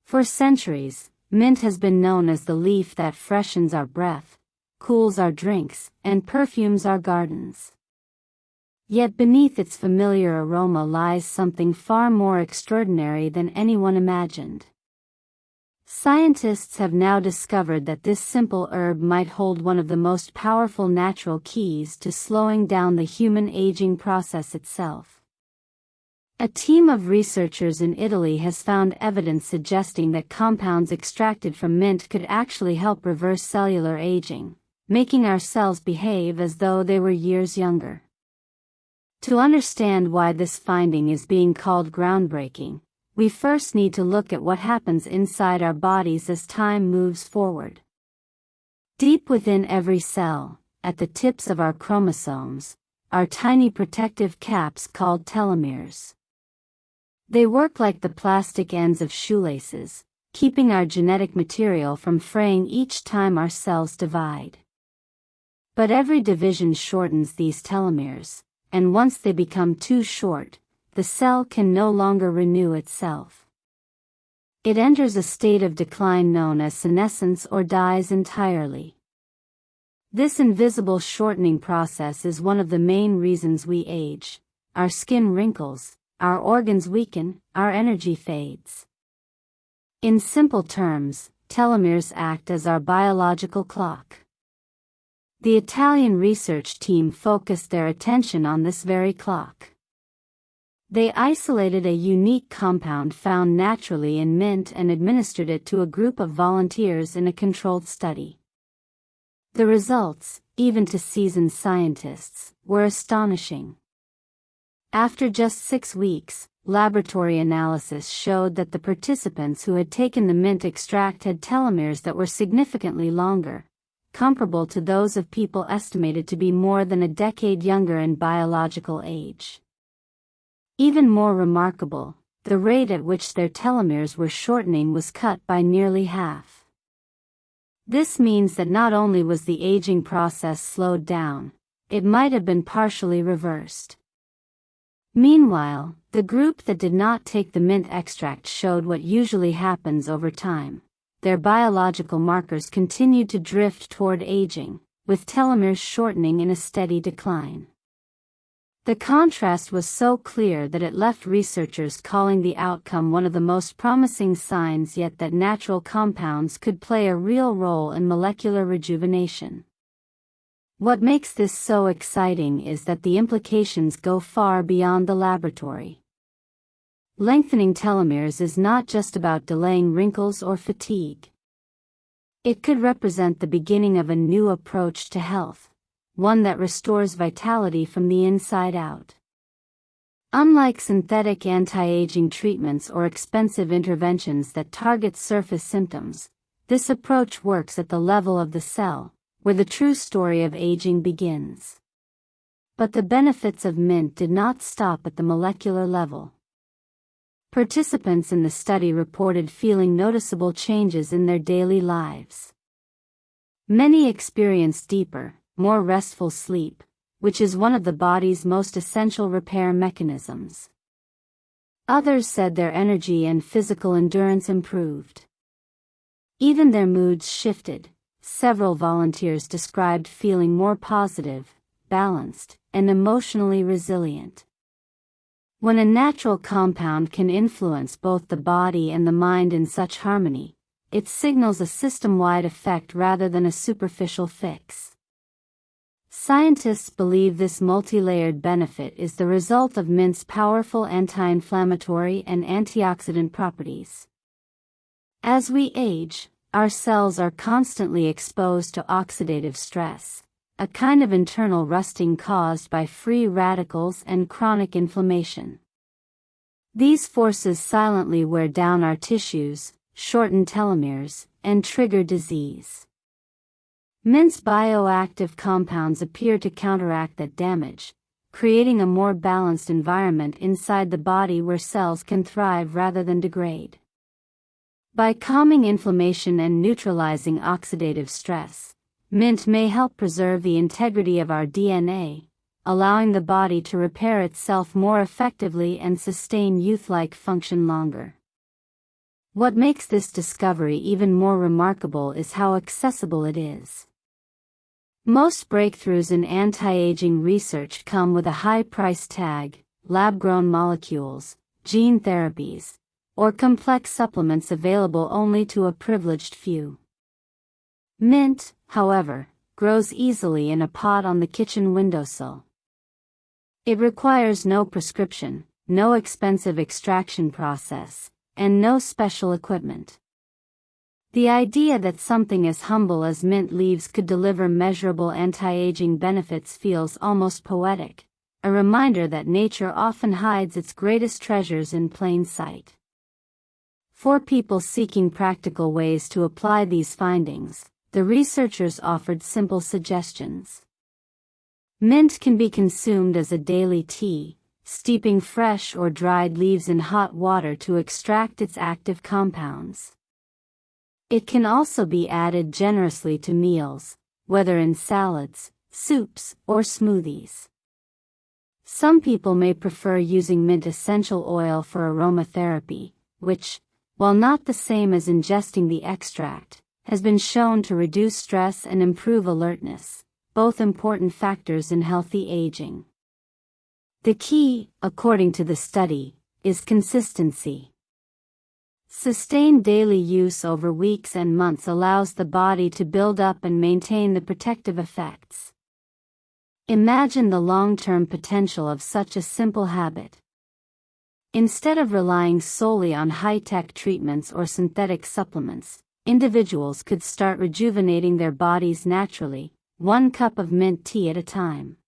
For centuries, mint has been known as the leaf that freshens our breath, cools our drinks, and perfumes our gardens. Yet beneath its familiar aroma lies something far more extraordinary than anyone imagined. Scientists have now discovered that this simple herb might hold one of the most powerful natural keys to slowing down the human aging process itself. A team of researchers in Italy has found evidence suggesting that compounds extracted from mint could actually help reverse cellular aging, making our cells behave as though they were years younger. To understand why this finding is being called groundbreaking, we first need to look at what happens inside our bodies as time moves forward. Deep within every cell, at the tips of our chromosomes, are tiny protective caps called telomeres. They work like the plastic ends of shoelaces, keeping our genetic material from fraying each time our cells divide. But every division shortens these telomeres, and once they become too short, the cell can no longer renew itself. It enters a state of decline known as senescence or dies entirely. This invisible shortening process is one of the main reasons we age. Our skin wrinkles, our organs weaken, our energy fades. In simple terms, telomeres act as our biological clock. The Italian research team focused their attention on this very clock. They isolated a unique compound found naturally in mint and administered it to a group of volunteers in a controlled study. The results, even to seasoned scientists, were astonishing. After just 6 weeks, laboratory analysis showed that the participants who had taken the mint extract had telomeres that were significantly longer, comparable to those of people estimated to be more than a decade younger in biological age. Even more remarkable, the rate at which their telomeres were shortening was cut by nearly half. This means that not only was the aging process slowed down, it might have been partially reversed. Meanwhile, the group that did not take the mint extract showed what usually happens over time. Their biological markers continued to drift toward aging, with telomeres shortening in a steady decline. The contrast was so clear that it left researchers calling the outcome one of the most promising signs yet that natural compounds could play a real role in molecular rejuvenation. What makes this so exciting is that the implications go far beyond the laboratory. Lengthening telomeres is not just about delaying wrinkles or fatigue. It could represent the beginning of a new approach to health, one that restores vitality from the inside out. Unlike synthetic anti-aging treatments or expensive interventions that target surface symptoms, this approach works at the level of the cell, where the true story of aging begins. But the benefits of mint did not stop at the molecular level. Participants in the study reported feeling noticeable changes in their daily lives. Many experienced deeper, more restful sleep, which is one of the body's most essential repair mechanisms. Others said their energy and physical endurance improved. Even their moods shifted. Several volunteers described feeling more positive, balanced, and emotionally resilient. When a natural compound can influence both the body and the mind in such harmony, it signals a system-wide effect rather than a superficial fix. Scientists believe this multi-layered benefit is the result of mint's powerful anti-inflammatory and antioxidant properties. As we age, our cells are constantly exposed to oxidative stress, a kind of internal rusting caused by free radicals and chronic inflammation. These forces silently wear down our tissues, shorten telomeres, and trigger disease. Mint's bioactive compounds appear to counteract that damage, creating a more balanced environment inside the body where cells can thrive rather than degrade. By calming inflammation and neutralizing oxidative stress, mint may help preserve the integrity of our DNA, allowing the body to repair itself more effectively and sustain youth-like function longer. What makes this discovery even more remarkable is how accessible it is. Most breakthroughs in anti-aging research come with a high price tag: lab-grown molecules, gene therapies, or complex supplements available only to a privileged few. Mint, however, grows easily in a pot on the kitchen windowsill. It requires no prescription, no expensive extraction process, and no special equipment. The idea that something as humble as mint leaves could deliver measurable anti-aging benefits feels almost poetic, a reminder that nature often hides its greatest treasures in plain sight. For people seeking practical ways to apply these findings, the researchers offered simple suggestions. Mint can be consumed as a daily tea, steeping fresh or dried leaves in hot water to extract its active compounds. It can also be added generously to meals, whether in salads, soups, or smoothies. Some people may prefer using mint essential oil for aromatherapy, which, while not the same as ingesting the extract, has been shown to reduce stress and improve alertness, both important factors in healthy aging. The key, according to the study, is consistency. Sustained daily use over weeks and months allows the body to build up and maintain the protective effects. Imagine the long-term potential of such a simple habit. Instead of relying solely on high-tech treatments or synthetic supplements, individuals could start rejuvenating their bodies naturally, 1 cup of mint tea at a time.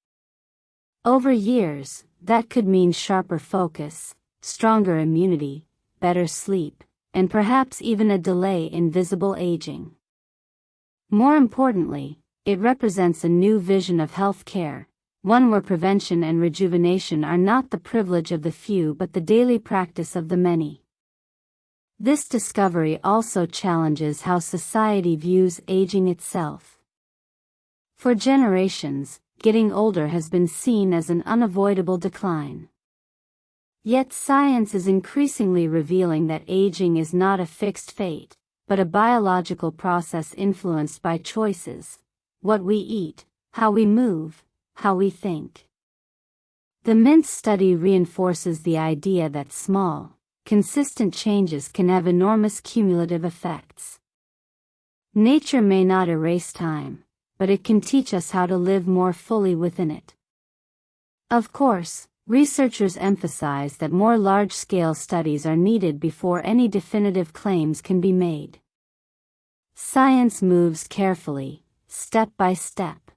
Over years, that could mean sharper focus, stronger immunity, better sleep, and perhaps even a delay in visible aging. More importantly, it represents a new vision of health care, one where prevention and rejuvenation are not the privilege of the few but the daily practice of the many. This discovery also challenges how society views aging itself. For generations, getting older has been seen as an unavoidable decline. Yet science is increasingly revealing that aging is not a fixed fate, but a biological process influenced by choices: what we eat, how we move, how we think. The mint study reinforces the idea that small, consistent changes can have enormous cumulative effects. Nature may not erase time, but it can teach us how to live more fully within it. Of course, researchers emphasize that more large-scale studies are needed before any definitive claims can be made. Science moves carefully, step by step.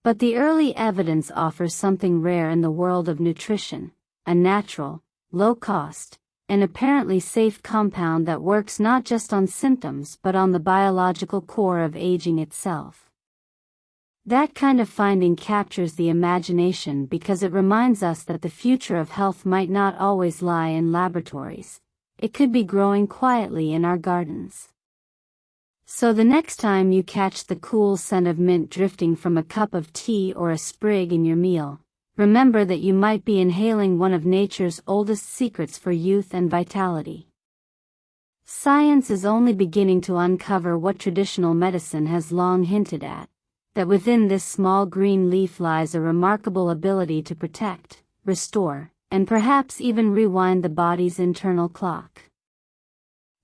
But the early evidence offers something rare in the world of nutrition: a natural, low-cost, and apparently safe compound that works not just on symptoms but on the biological core of aging itself. That kind of finding captures the imagination because it reminds us that the future of health might not always lie in laboratories. It could be growing quietly in our gardens. So the next time you catch the cool scent of mint drifting from a cup of tea or a sprig in your meal, remember that you might be inhaling one of nature's oldest secrets for youth and vitality. Science is only beginning to uncover what traditional medicine has long hinted at: that within this small green leaf lies a remarkable ability to protect, restore, and perhaps even rewind the body's internal clock.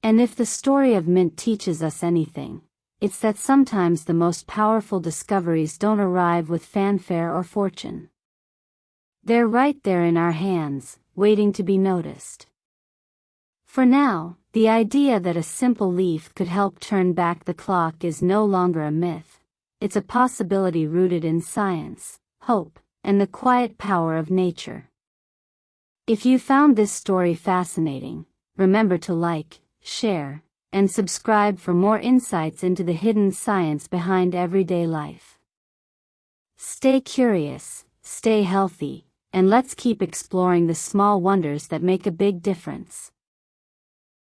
And if the story of mint teaches us anything, it's that sometimes the most powerful discoveries don't arrive with fanfare or fortune. They're right there in our hands, waiting to be noticed. For now, the idea that a simple leaf could help turn back the clock is no longer a myth. It's a possibility rooted in science, hope, and the quiet power of nature. If you found this story fascinating, remember to like, share, and subscribe for more insights into the hidden science behind everyday life. Stay curious, stay healthy, and let's keep exploring the small wonders that make a big difference.